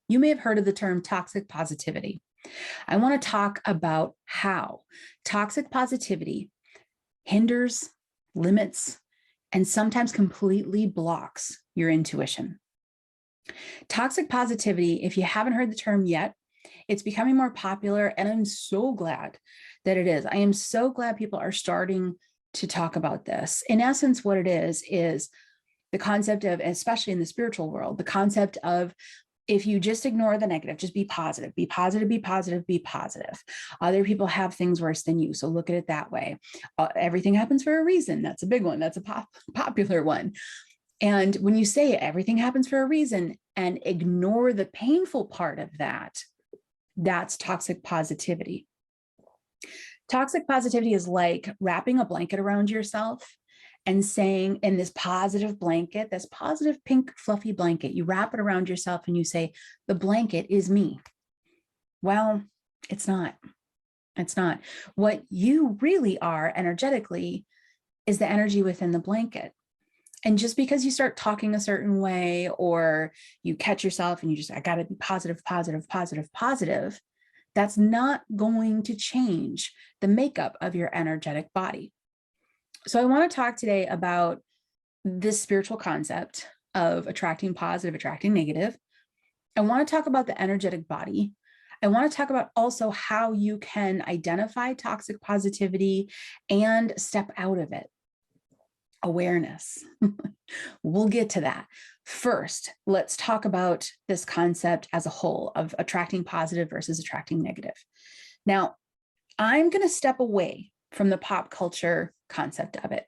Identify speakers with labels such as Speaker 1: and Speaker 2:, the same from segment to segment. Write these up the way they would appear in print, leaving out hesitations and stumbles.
Speaker 1: You may have heard of the term toxic positivity. I want to talk about how toxic positivity hinders, limits, and sometimes completely blocks your intuition. Toxic positivity, if you haven't heard the term yet, it's becoming more popular, and I'm so glad that it is. I am so glad people are starting to talk about this. In essence, what it is the concept of, especially in the spiritual world, the concept of if you just ignore the negative, just be positive, be positive, be positive, be positive. Other people have things worse than you. So look at it that way. Everything happens for a reason. That's a big one. That's a popular one. And when you say everything happens for a reason and ignore the painful part of that, that's toxic positivity. Toxic positivity is like wrapping a blanket around yourself and saying, in this positive blanket, this positive pink fluffy blanket, you wrap it around yourself and you say, the blanket is me. Well, it's not. It's not. What you really are energetically is the energy within the blanket. And just because you start talking a certain way, or you catch yourself and you just, I got to be positive, positive, positive, positive, that's not going to change the makeup of your energetic body. So I want to talk today about this spiritual concept of attracting positive, attracting negative. I want to talk about the energetic body. I want to talk about also how you can identify toxic positivity and step out of it. Awareness. We'll get to that. First, let's talk about this concept as a whole of attracting positive versus attracting negative. Now, I'm going to step away from the pop culture concept of it,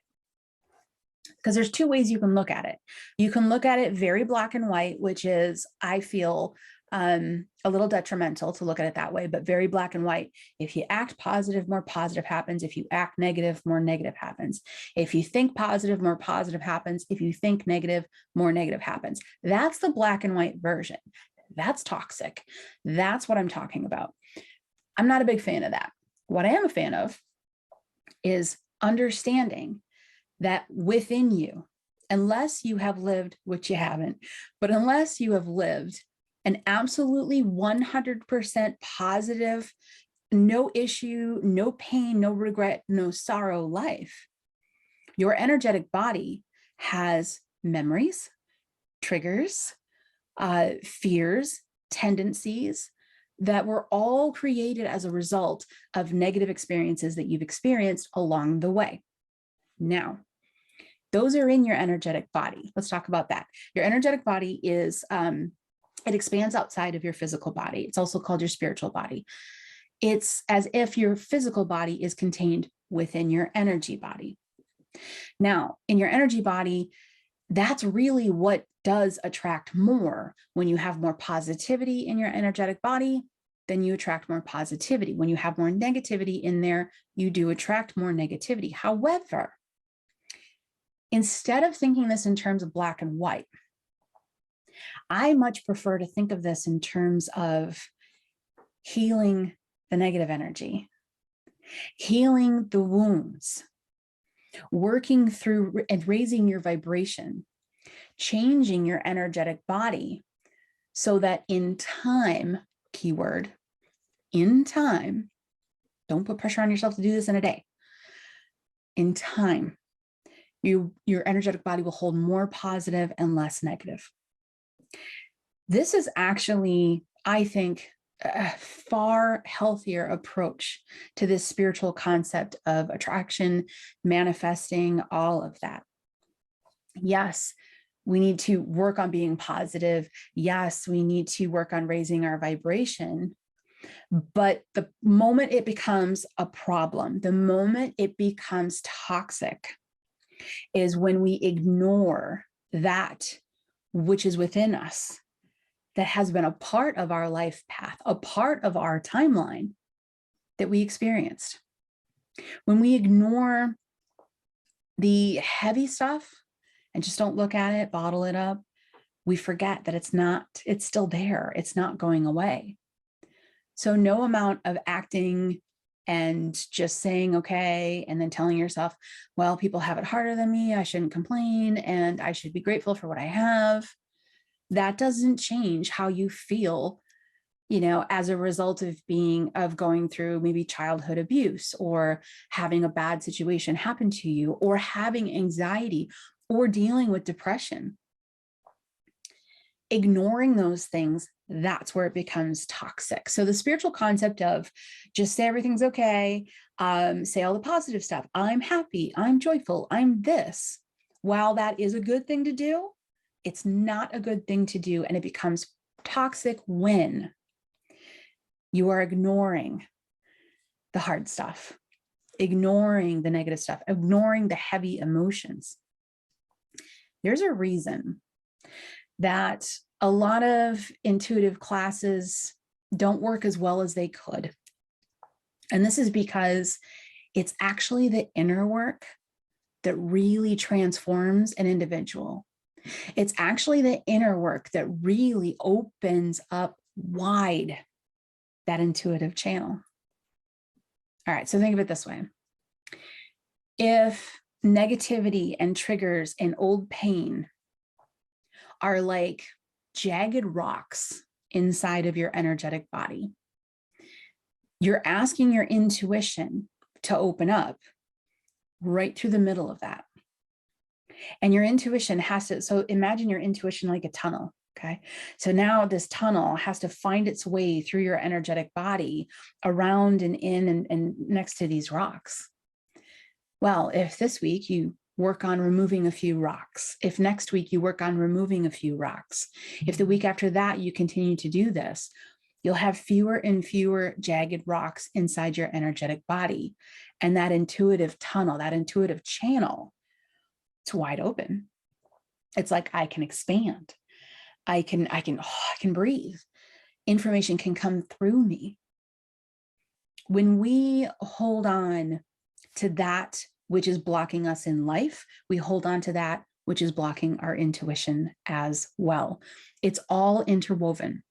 Speaker 1: because there's two ways you can look at it. You can look at it very black and white, which is, I feel, a little detrimental to look at it that way, but very black and white. If you act positive, more positive happens. If you act negative, more negative happens. If you think positive, more positive happens. If you think negative, more negative happens. That's the black and white version. That's toxic. That's what I'm talking about. I'm not a big fan of that. What I am a fan of is understanding that within you, unless you have lived, which you haven't, but unless you have lived an absolutely 100% positive, no issue, no pain, no regret, no sorrow life, your energetic body has memories, triggers, fears, tendencies that were all created as a result of negative experiences that you've experienced along the way. Now, those are in your energetic body. Let's talk about that. Your energetic body is, it expands outside of your physical body. It's also called your spiritual body. It's as if your physical body is contained within your energy body. Now, in your energy body, that's really what does attract more. When you have more positivity in your energetic body, then you attract more positivity. When you have more negativity in there, you do attract more negativity. However, instead of thinking this in terms of black and white, I much prefer to think of this in terms of healing the negative energy, healing the wounds, working through and raising your vibration, changing your energetic body so that in time, keyword, in time, don't put pressure on yourself to do this in a day. In time, your energetic body will hold more positive and less negative. This is actually, I think, a far healthier approach to this spiritual concept of attraction, manifesting, all of that. Yes, we need to work on being positive. Yes, we need to work on raising our vibration. But the moment it becomes a problem, the moment it becomes toxic, is when we ignore that which is within us, that has been a part of our life path, a part of our timeline that we experienced. When we ignore the heavy stuff and just don't look at it, bottle it up, we forget that it's still there. It's not going away. So no amount of acting and just saying, okay, and then telling yourself, well, people have it harder than me, I shouldn't complain, and I should be grateful for what I have. that doesn't change how you feel, as a result of going through maybe childhood abuse, or having a bad situation happen to you, or having anxiety, or dealing with depression. Ignoring those things, that's where it becomes toxic. So the spiritual concept of just say everything's okay, say all the positive stuff. I'm happy, I'm joyful, I'm this. While that is a good thing to do, it's not a good thing to do. And it becomes toxic when you are ignoring the hard stuff, ignoring the negative stuff, ignoring the heavy emotions. There's a reason that a lot of intuitive classes don't work as well as they could. And this is because it's actually the inner work that really transforms an individual. It's actually the inner work that really opens up wide that intuitive channel. All right, so think of it this way. If negativity and triggers and old pain are like jagged rocks inside of your energetic body, you're asking your intuition to open up right through the middle of that. And your intuition has to, so imagine your intuition like a tunnel. Okay. So now this tunnel has to find its way through your energetic body, around and in and next to these rocks. Well, if this week you work on removing a few rocks, if next week you work on removing a few rocks, if the week after that you continue to do this, you'll have fewer and fewer jagged rocks inside your energetic body. And that intuitive tunnel, that intuitive channel, it's wide open. It's like I can expand. I can breathe. Information can come through me. When we hold on to that which is blocking us in life, we hold on to that which is blocking our intuition as well. It's all interwoven.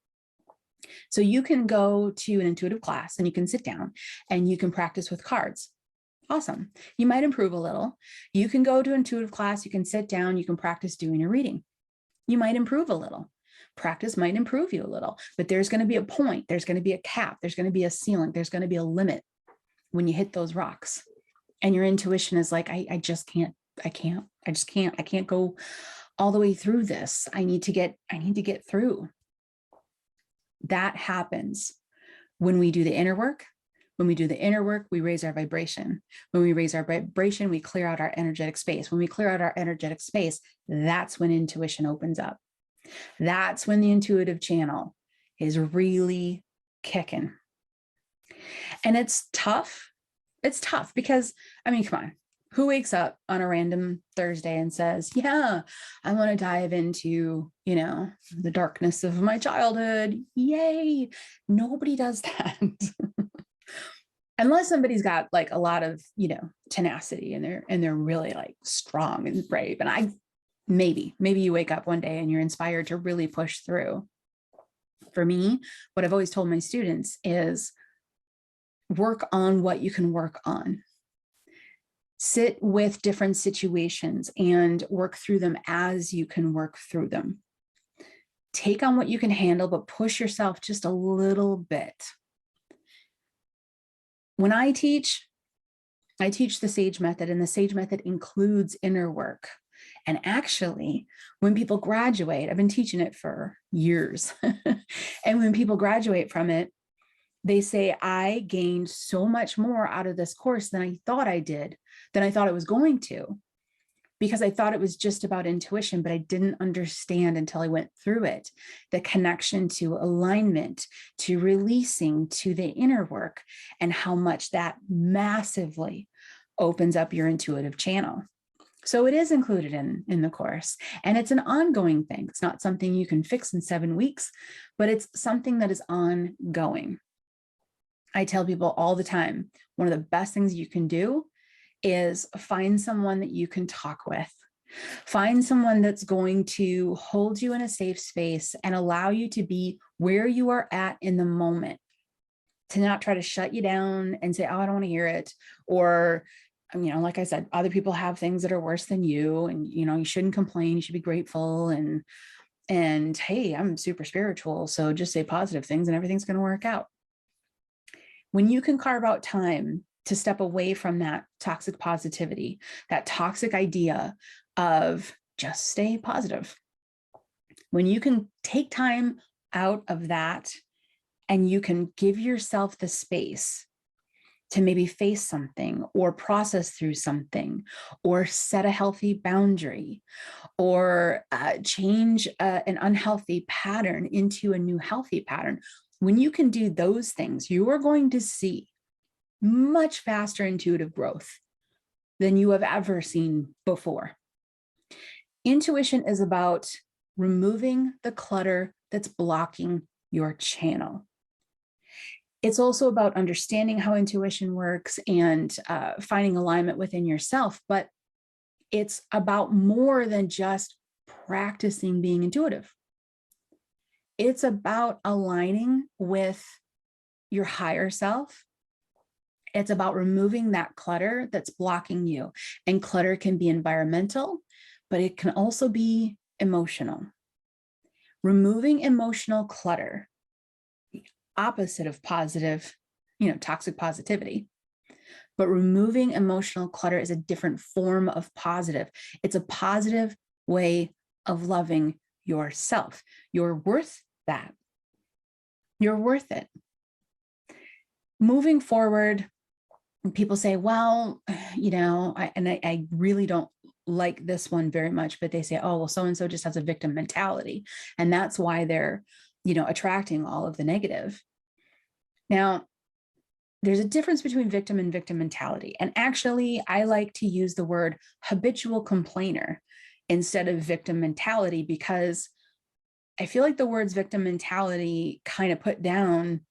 Speaker 1: So you can go to an intuitive class and you can sit down and you can practice with cards. Awesome. You might improve a little. You can go to intuitive class, you can sit down, you can practice doing your reading. You might improve a little. Practice might improve you a little, but there's going to be a point, there's going to be a cap, there's going to be a ceiling, there's going to be a limit when you hit those rocks. And your intuition is like, I just can't go all the way through this. I need to get through. That happens when we do the inner work. When we do the inner work, we raise our vibration. When we raise our vibration, we clear out our energetic space. When we clear out our energetic space, that's when intuition opens up. That's when the intuitive channel is really kicking. And it's tough. It's tough because, I mean, come on. Who wakes up on a random Thursday and says, yeah, I want to dive into, the darkness of my childhood. Yay. Nobody does that. Unless somebody's got like a lot of, tenacity and they're really like strong and brave. And maybe you wake up one day and you're inspired to really push through. For me, what I've always told my students is work on what you can work on. Sit with different situations and work through them as you can work through them. Take on what you can handle, but push yourself just a little bit. When I teach the SAGE method, and the SAGE method includes inner work. And actually, when people graduate, I've been teaching it for years. And when people graduate from it, they say, I gained so much more out of this course than I thought I did, than I thought it was going to, because I thought it was just about intuition, but I didn't understand until I went through it, the connection to alignment, to releasing, to the inner work, and how much that massively opens up your intuitive channel. So it is included in the course, and it's an ongoing thing. It's not something you can fix in 7 weeks, but it's something that is ongoing. I tell people all the time, one of the best things you can do is find someone that you can talk with. Find someone that's going to hold you in a safe space and allow you to be where you are at in the moment, to not try to shut you down and say, oh, I don't want to hear it. Or, like I said, other people have things that are worse than you, and, you shouldn't complain. You should be grateful. And And hey, I'm super spiritual, so just say positive things and everything's going to work out. When you can carve out time to step away from that toxic positivity, that toxic idea of just stay positive, when you can take time out of that and you can give yourself the space to maybe face something or process through something or set a healthy boundary or change an unhealthy pattern into a new healthy pattern. When you can do those things, you are going to see much faster intuitive growth than you have ever seen before. Intuition is about removing the clutter that's blocking your channel. It's also about understanding how intuition works and finding alignment within yourself, but it's about more than just practicing being intuitive. It's about aligning with your higher self. It's about removing that clutter that's blocking you. And clutter can be environmental, but it can also be emotional. Removing emotional clutter, the opposite of positive, toxic positivity. But removing emotional clutter is a different form of positive. It's a positive way of loving yourself. You're worth that. You're worth it. Moving forward, people say, well, I really don't like this one very much, but they say, oh, well, so-and-so just has a victim mentality. And that's why they're, attracting all of the negative. Now, there's a difference between victim and victim mentality. And actually, I like to use the word habitual complainer instead of victim mentality, because I feel like the words victim mentality kind of put down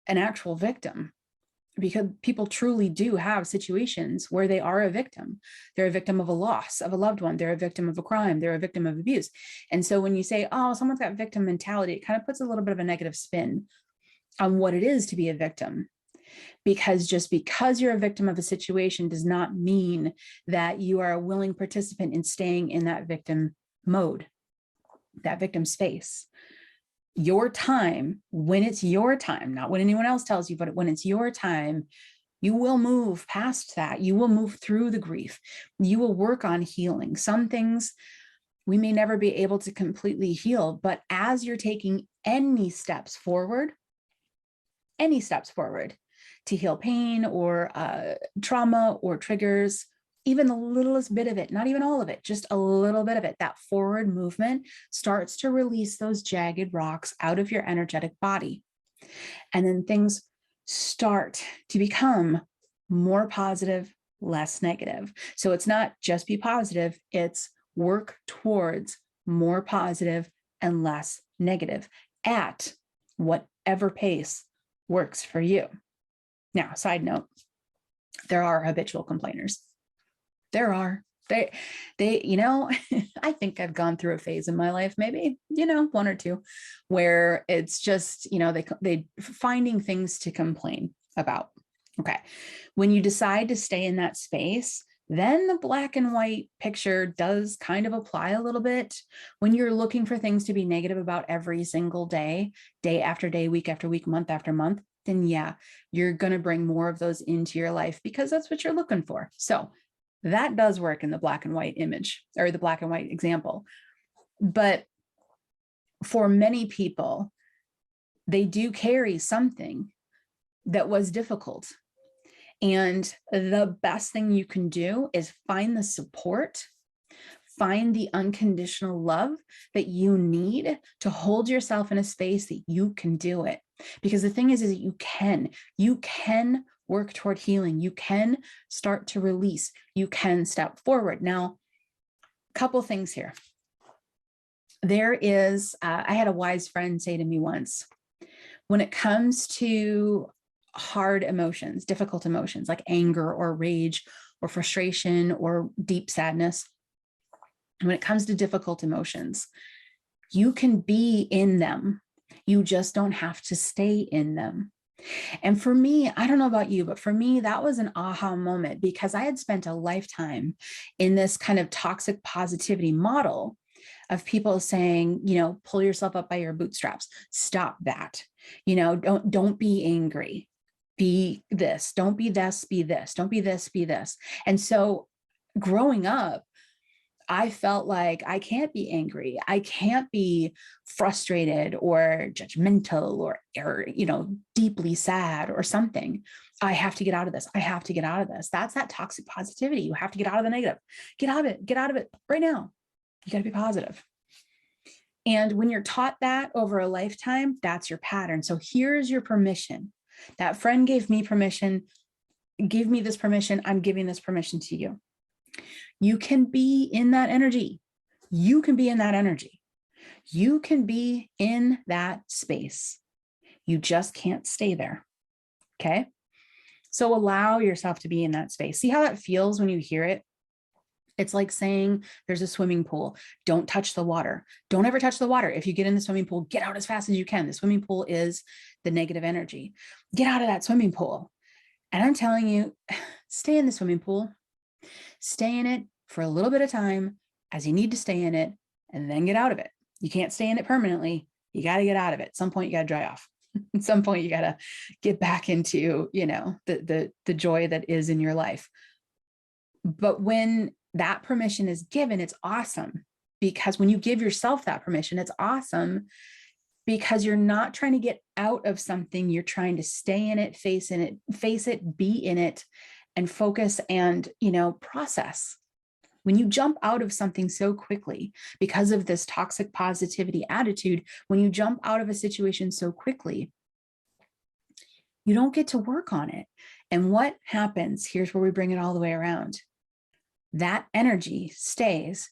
Speaker 1: an actual victim, because people truly do have situations where they are a victim. They're a victim of a loss of a loved one. They're a victim of a crime. They're a victim of abuse. And so when you say, oh, someone's got victim mentality, it kind of puts a little bit of a negative spin on what it is to be a victim. Because just because you're a victim of a situation does not mean that you are a willing participant in staying in that victim mode, that victim space. Your time, when it's your time, not when anyone else tells you, but when it's your time, you will move past that. You will move through the grief. You will work on healing. Some things we may never be able to completely heal, but as you're taking any steps forward to heal pain or trauma or triggers, even the littlest bit of it, not even all of it, just a little bit of it, that forward movement starts to release those jagged rocks out of your energetic body. And then things start to become more positive, less negative. So it's not just be positive, it's work towards more positive and less negative at whatever pace works for you. Now, side note, there are habitual complainers. There are. They, I think I've gone through a phase in my life, maybe, one or two, where it's just, they finding things to complain about. Okay. When you decide to stay in that space, then the black and white picture does kind of apply a little bit. When you're looking for things to be negative about every single day, day after day, week after week, month after month, then yeah, you're going to bring more of those into your life because that's what you're looking for. So that does work in the black and white image or the black and white example. But for many people, they do carry something that was difficult. And the best thing you can do is find the support, find the unconditional love that you need to hold yourself in a space that you can do it. Because the thing is that you can work toward healing. You can start to release. You can step forward. Now, a couple things here. There is, I had a wise friend say to me once, when it comes to hard emotions, difficult emotions like anger or rage or frustration or deep sadness, when it comes to difficult emotions, you can be in them. You just don't have to stay in them. And for me, I don't know about you, but for me, that was an aha moment because I had spent a lifetime in this kind of toxic positivity model of people saying, you know, pull yourself up by your bootstraps. Stop that. You know, don't be angry. Be this. Don't be this, be this. Don't be this, be this. And so growing up, I felt like I can't be angry. I can't be frustrated or judgmental or, you know, deeply sad or something. I have to get out of this. I have to get out of this. That's that toxic positivity. You have to get out of the negative. Get out of it. Get out of it right now. You got to be positive. And when you're taught that over a lifetime, that's your pattern. So here's your permission. That friend gave me permission. Give me this permission. I'm giving this permission to you. You can be in that energy. You can be in that energy. You can be in that space. You just can't stay there. Okay. So allow yourself to be in that space. See how that feels when you hear it? It's like saying there's a swimming pool. Don't touch the water. Don't ever touch the water. If you get in the swimming pool, get out as fast as you can. The swimming pool is the negative energy. Get out of that swimming pool. And I'm telling you, stay in the swimming pool. Stay in it for a little bit of time as you need to stay in it, and then get out of it. You can't stay in it permanently. You got to get out of it. At some point, you got to dry off. At some point, you got to get back into, you know, the joy that is in your life. But when that permission is given, it's awesome, because when you give yourself that permission, it's awesome because you're not trying to get out of something. You're trying to stay in it, face it, be in it, and focus and, you know, process. When you jump out of something so quickly because of this toxic positivity attitude, when you jump out of a situation so quickly, you don't get to work on it. And what happens? Here's where we bring it all the way around. That energy stays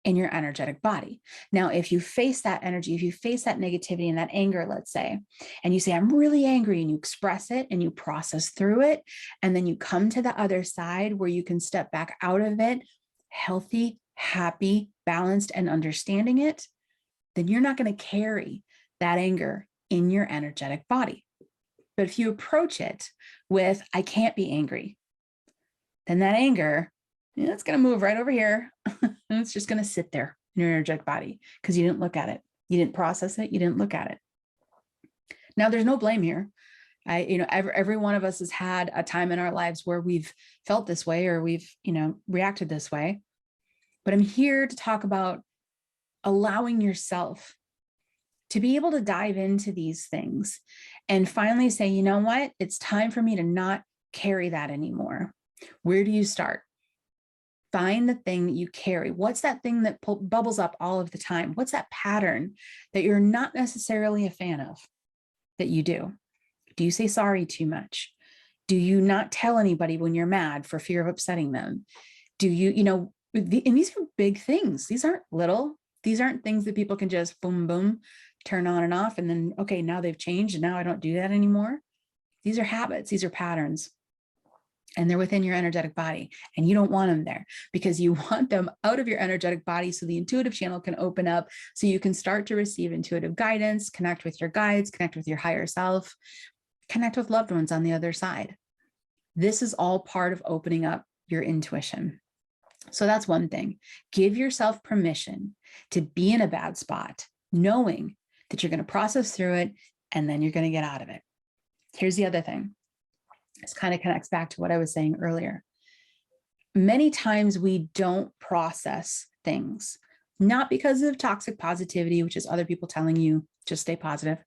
Speaker 1: in your energetic body. Now, if you face that energy, if you face that negativity and that anger, let's say, and you say, I'm really angry, and you express it and you process through it, and then you come to the other side where you can step back out of it, healthy, happy, balanced, and understanding it, then you're not going to carry that anger in your energetic body. But if you approach it with, I can't be angry, then that anger, it's going to move right over here. And it's just going to sit there in your energetic body because you didn't look at it. You didn't process it. You didn't look at it. Now, there's no blame here. Every one of us has had a time in our lives where we've felt this way or we've, reacted this way. But I'm here to talk about allowing yourself to be able to dive into these things and finally say, you know what? It's time for me to not carry that anymore. Where do you start? Find the thing that you carry. What's that thing that bubbles up all of the time? What's that pattern that you're not necessarily a fan of that you do? Do you say sorry too much? Do you not tell anybody when you're mad for fear of upsetting them? Do you, and these are big things. These aren't little. These aren't things that people can just boom, boom, turn on and off. And then, okay, now they've changed and now I don't do that anymore. These are habits. These are patterns. And they're within your energetic body, and you don't want them there because you want them out of your energetic body so the intuitive channel can open up, so you can start to receive intuitive guidance, connect with your guides, connect with your higher self, connect with loved ones on the other side. This is all part of opening up your intuition. So that's one thing. Give yourself permission to be in a bad spot, knowing that you're going to process through it and then you're going to get out of it. Here's the other thing. This kind of connects back to what I was saying earlier. Many times we don't process things, not because of toxic positivity, which is other people telling you just stay positive,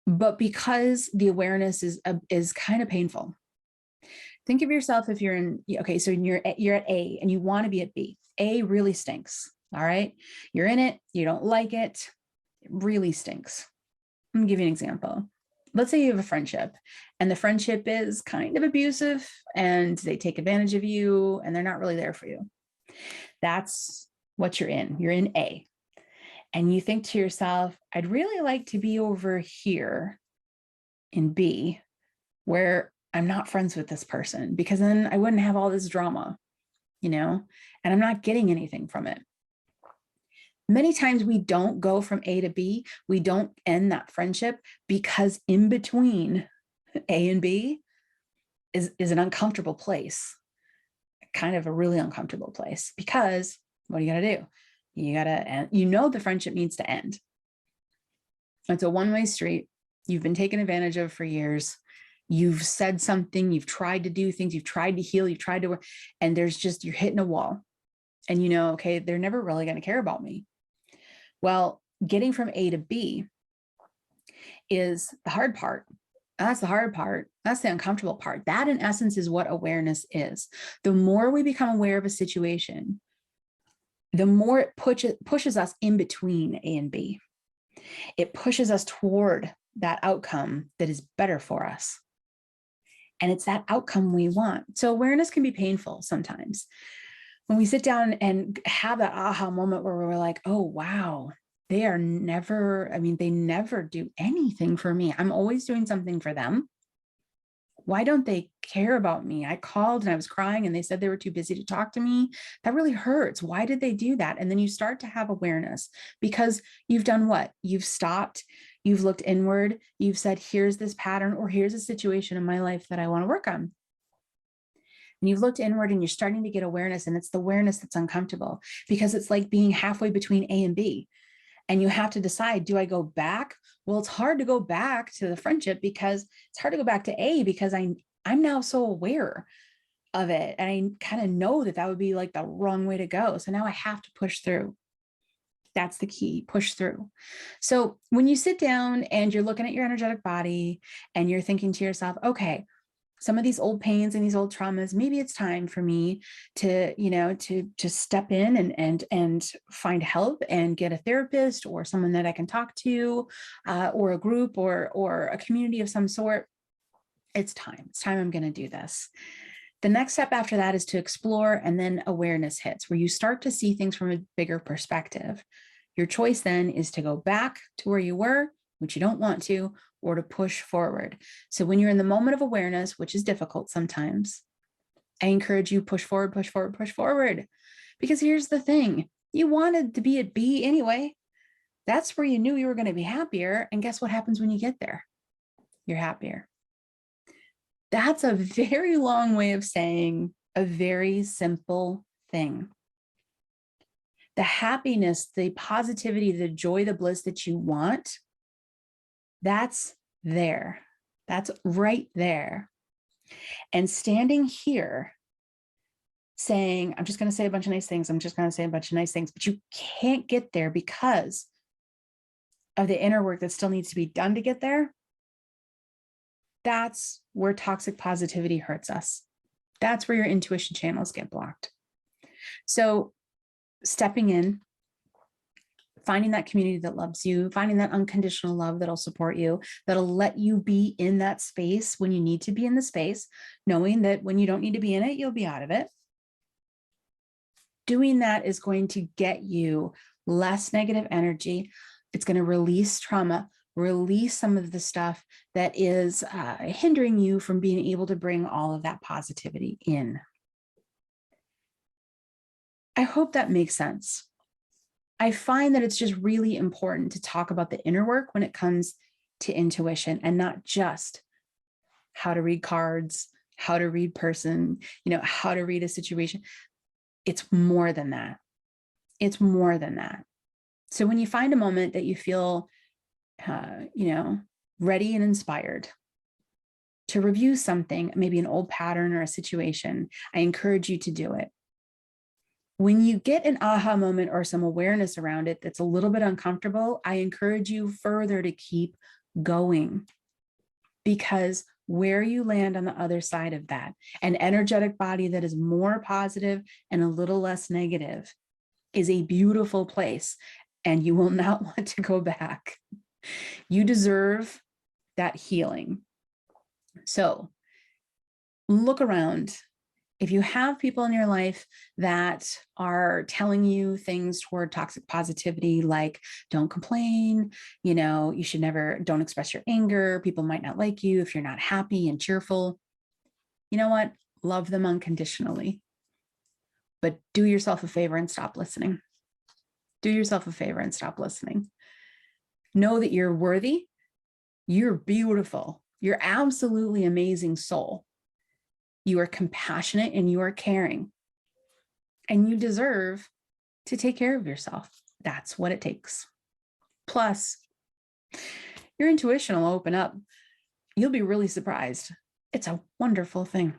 Speaker 1: but because the awareness is kind of painful. Think of yourself if you're so you're at A and you want to be at B. A really stinks. All right. You're in it. You don't like it. It really stinks. I'm gonna give you an example. Let's say you have a friendship and the friendship is kind of abusive and they take advantage of you and they're not really there for you. That's what you're in. You're in A. And you think to yourself, I'd really like to be over here in B, where I'm not friends with this person, because then I wouldn't have all this drama, and I'm not getting anything from it. Many times we don't go from A to B. We don't end that friendship because in between A and B is an uncomfortable place, kind of a really uncomfortable place, because what are you going to do? You gotta end, you know, the friendship needs to end. It's a one-way street. You've been taken advantage of for years. You've said something, you've tried to do things, you've tried to heal, you've tried to work, and there's just, you're hitting a wall. And you know, okay, they're never really going to care about me. Well, getting from A to B is the hard part. That's the hard part. That's the uncomfortable part. That, in essence, is what awareness is. The more we become aware of a situation, the more it pushes us in between A and B. It pushes us toward that outcome that is better for us. And it's that outcome we want. So awareness can be painful sometimes. When we sit down and have that aha moment where we're like, oh, wow, they are never, I mean, they never do anything for me. I'm always doing something for them. Why don't they care about me? I called and I was crying and they said they were too busy to talk to me. That really hurts. Why did they do that? And then you start to have awareness because you've done what? You've stopped, you've looked inward, you've said, here's this pattern, or here's a situation in my life that I want to work on. And you've looked inward and you're starting to get awareness, and it's the awareness that's uncomfortable because it's like being halfway between A and B. And you have to decide, do I go back? Well, it's hard to go back to the friendship because it's hard to go back to A because I'm now so aware of it. And I kind of know that that would be like the wrong way to go. So now I have to push through. That's the key, push through. So when you sit down and you're looking at your energetic body and you're thinking to yourself, okay, some of these old pains and these old traumas, maybe it's time for me to, you know, to step in and find help and get a therapist or someone that I can talk to, or a group or a community of some sort. It's time. It's time I'm going to do this. The next step after that is to explore, and then awareness hits where you start to see things from a bigger perspective. Your choice then is to go back to where you were, which you don't want to, or to push forward. So when you're in the moment of awareness, which is difficult sometimes, I encourage you push forward, push forward, push forward. Because here's the thing, you wanted to be at B anyway. That's where you knew you were going to be happier. And guess what happens when you get there? You're happier. That's a very long way of saying a very simple thing. The happiness, the positivity, the joy, the bliss that you want, that's there. That's right there. And standing here saying, I'm just going to say a bunch of nice things. I'm just going to say a bunch of nice things, but you can't get there because of the inner work that still needs to be done to get there. That's where toxic positivity hurts us. That's where your intuition channels get blocked. So stepping in, finding that community that loves you, finding that unconditional love that'll support you, that'll let you be in that space when you need to be in the space, knowing that when you don't need to be in it, you'll be out of it. Doing that is going to get you less negative energy. It's going to release trauma, release some of the stuff that is hindering you from being able to bring all of that positivity in. I hope that makes sense. I find that it's just really important to talk about the inner work when it comes to intuition, and not just how to read cards, how to read person, how to read a situation. It's more than that. It's more than that. So when you find a moment that you feel, ready and inspired to review something, maybe an old pattern or a situation, I encourage you to do it. When you get an aha moment or some awareness around it that's a little bit uncomfortable, I encourage you further to keep going, because where you land on the other side of that, an energetic body that is more positive and a little less negative, is a beautiful place, and you will not want to go back. You deserve that healing. So look around. If you have people in your life that are telling you things toward toxic positivity, like don't complain, you should never, don't express your anger, people might not like you if you're not happy and cheerful, you know what? Love them unconditionally. But do yourself a favor and stop listening. Do yourself a favor and stop listening. Know that you're worthy. You're beautiful. You're absolutely amazing soul. You are compassionate and you are caring. And you deserve to take care of yourself. That's what it takes. Plus, your intuition will open up. You'll be really surprised. It's a wonderful thing.